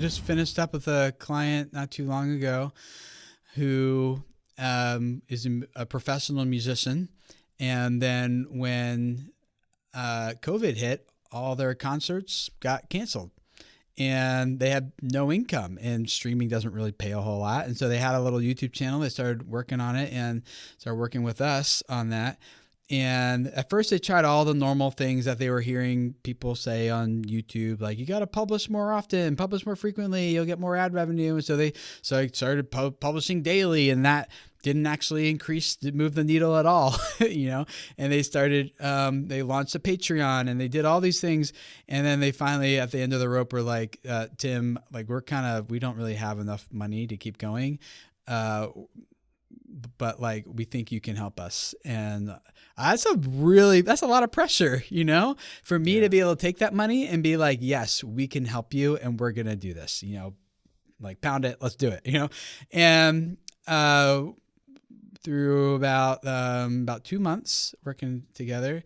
just finished up with a client not too long ago who is a professional musician. And then when COVID hit, all their concerts got canceled. And they had no income, and streaming doesn't really pay a whole lot. And so they had a little YouTube channel. They started working on it and started working with us on that. And at first they tried all the normal things that they were hearing people say on YouTube, like you got to publish more often, publish more frequently, you'll get more ad revenue. And so they started publishing daily, and that didn't actually move the needle at all, and they started, they launched a Patreon, and they did all these things. And then they finally, at the end of the rope, were like, Tim, like we don't really have enough money to keep going. But like, we think you can help us. And that's a lot of pressure, for me to be able to take that money and be like, yes, we can help you. And we're going to do this, like pound it, let's do it, and, through about 2 months working together,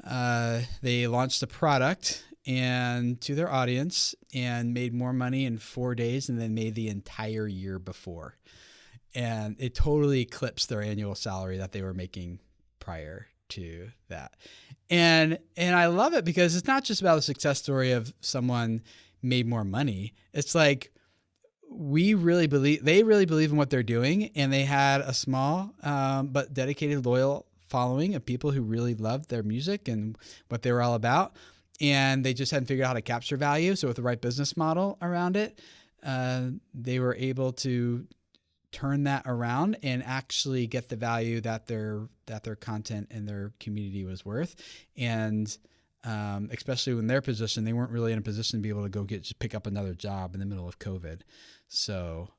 they launched the product and to their audience and made more money in 4 days than they made the entire year before. And it totally eclipsed their annual salary that they were making prior to that. And I love it because it's not just about a success story of someone made more money. It's like, they really believe in what they're doing, and they had a small but dedicated, loyal following of people who really loved their music and what they were all about. And they just hadn't figured out how to capture value. So with the right business model around it, they were able to turn that around and actually get the value that their content and their community was worth. And especially in their position, they weren't really in a position to be able to just pick up another job in the middle of COVID. So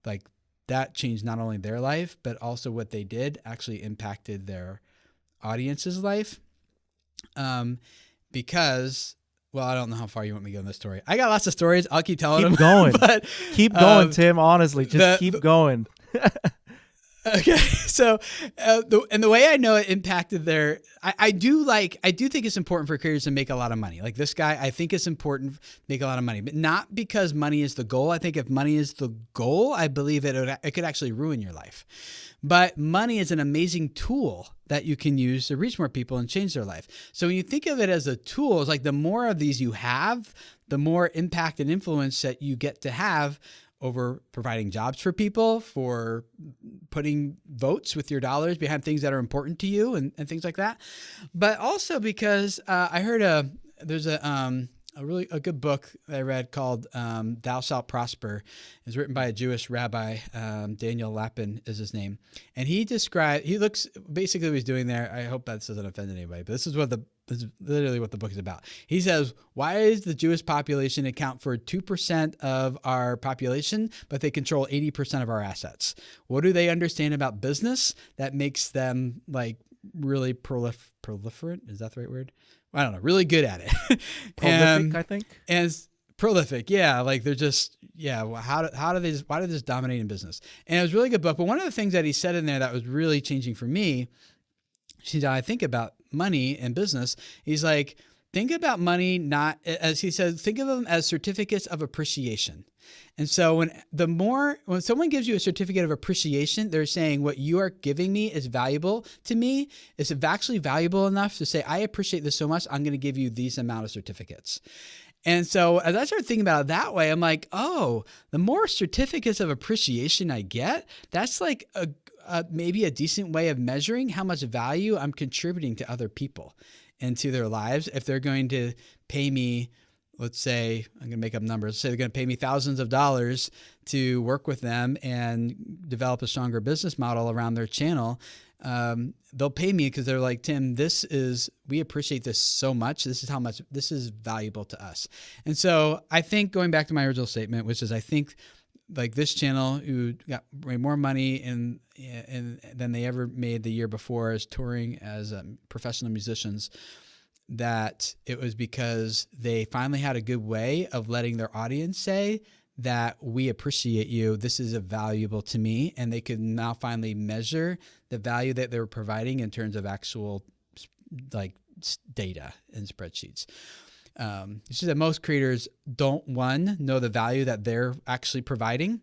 like that changed not only their life, but also what they did actually impacted their audience's life. Because, well, I don't know how far you want me to go in this story. I got lots of stories. I'll keep telling them. Keep going. But, keep going, Tim. Honestly, just keep going. Okay. So, the way I know it impacted I do think it's important for creators to make a lot of money. Like this guy, I think it's important to make a lot of money, but not because money is the goal. I think if money is the goal, I believe it could actually ruin your life. But money is an amazing tool that you can use to reach more people and change their life. So when you think of it as a tool, it's like the more of these you have, the more impact and influence that you get to have over providing jobs for people, for putting votes with your dollars behind things that are important to you and things like that. But also because I heard there's a good book that I read called Thou Shalt Prosper. It's written by a Jewish rabbi, Daniel Lapin is his name. And basically what he's doing there, I hope that doesn't offend anybody, but this is literally what the book is about. He says, why does the Jewish population account for 2% of our population, but they control 80% of our assets? What do they understand about business that makes them like really proliferate? Is that the right word? I don't know, really good at it. Prolific, I think. And prolific, yeah. Like they're just, yeah. Well, why do they just dominate in business? And it was a really good book. But one of the things that he said in there that was really changing for me, see how I think about money and business. He's like, think about money not, as he says, think of them as certificates of appreciation. And so when someone gives you a certificate of appreciation, they're saying what you are giving me is valuable to me. It's actually valuable enough to say, I appreciate this so much, I'm going to give you these amount of certificates. And so as I started thinking about it that way, I'm like, oh, the more certificates of appreciation I get, that's like maybe a decent way of measuring how much value I'm contributing to other people and to their lives. If they're going to pay me, let's say, I'm going to make up numbers. Let's say they're going to pay me thousands of dollars to work with them and develop a stronger business model around their channel. They'll pay me because they're like, Tim, we appreciate this so much. This is how much this is valuable to us. And so I think going back to my original statement, which is I think like this channel who made more money than they ever made the year before as touring as professional musicians, that it was because they finally had a good way of letting their audience say that we appreciate you. This is valuable to me. And they could now finally measure the value that they were providing in terms of actual like data and spreadsheets. It's just that most creators don't, one, know the value that they're actually providing.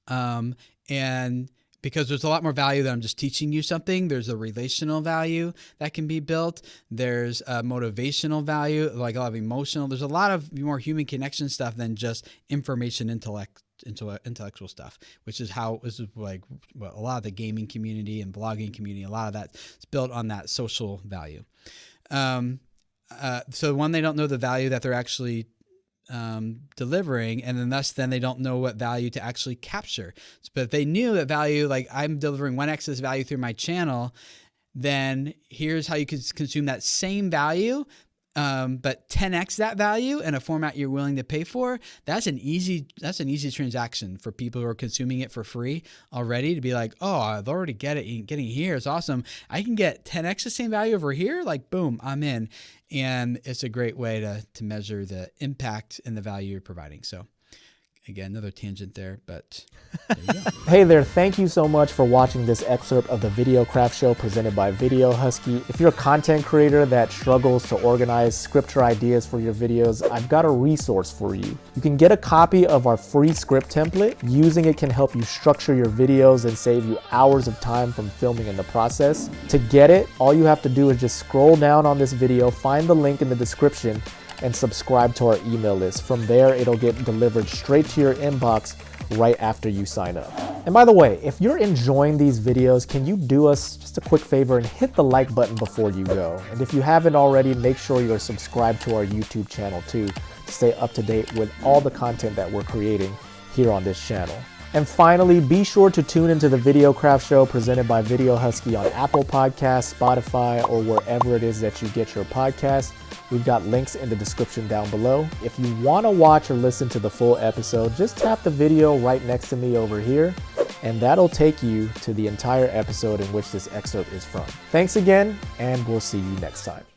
And because there's a lot more value than I'm just teaching you something. There's a relational value that can be built. There's a motivational value, like a lot of emotional. There's a lot of more human connection stuff than just information intellectual stuff, which is how this is like what a lot of the gaming community and blogging community, a lot of that is built on that social value. So one, they don't know the value that they're actually delivering, and then they don't know what value to actually capture. But if they knew that value, like I'm delivering 1x this value through my channel, then here's how you could consume that same value, but 10x that value in a format you're willing to pay for. That's an easy transaction for people who are consuming it for free already, to be like, oh, I've already getting it here. It's awesome. I can get 10x the same value over here. Like, boom, I'm in. And it's a great way to measure the impact and the value you're providing. So again, another tangent there, but there you go. Hey there, thank you so much for watching this excerpt of the Videocraft Show presented by Video Husky. If you're a content creator that struggles to organize script or ideas for your videos, I've got a resource for you. You can get a copy of our free script template. Using it can help you structure your videos and save you hours of time from filming in the process. To get it, all you have to do is just scroll down on this video, find the link in the description, and subscribe to our email list. From there, it'll get delivered straight to your inbox right after you sign up. And by the way, if you're enjoying these videos, can you do us just a quick favor and hit the like button before you go? And if you haven't already, make sure you're subscribed to our YouTube channel too, to stay up to date with all the content that we're creating here on this channel. And finally, be sure to tune into the Videocraft Show presented by Video Husky on Apple Podcasts, Spotify, or wherever it is that you get your podcasts. We've got links in the description down below. If you want to watch or listen to the full episode, just tap the video right next to me over here, and that'll take you to the entire episode in which this excerpt is from. Thanks again, and we'll see you next time.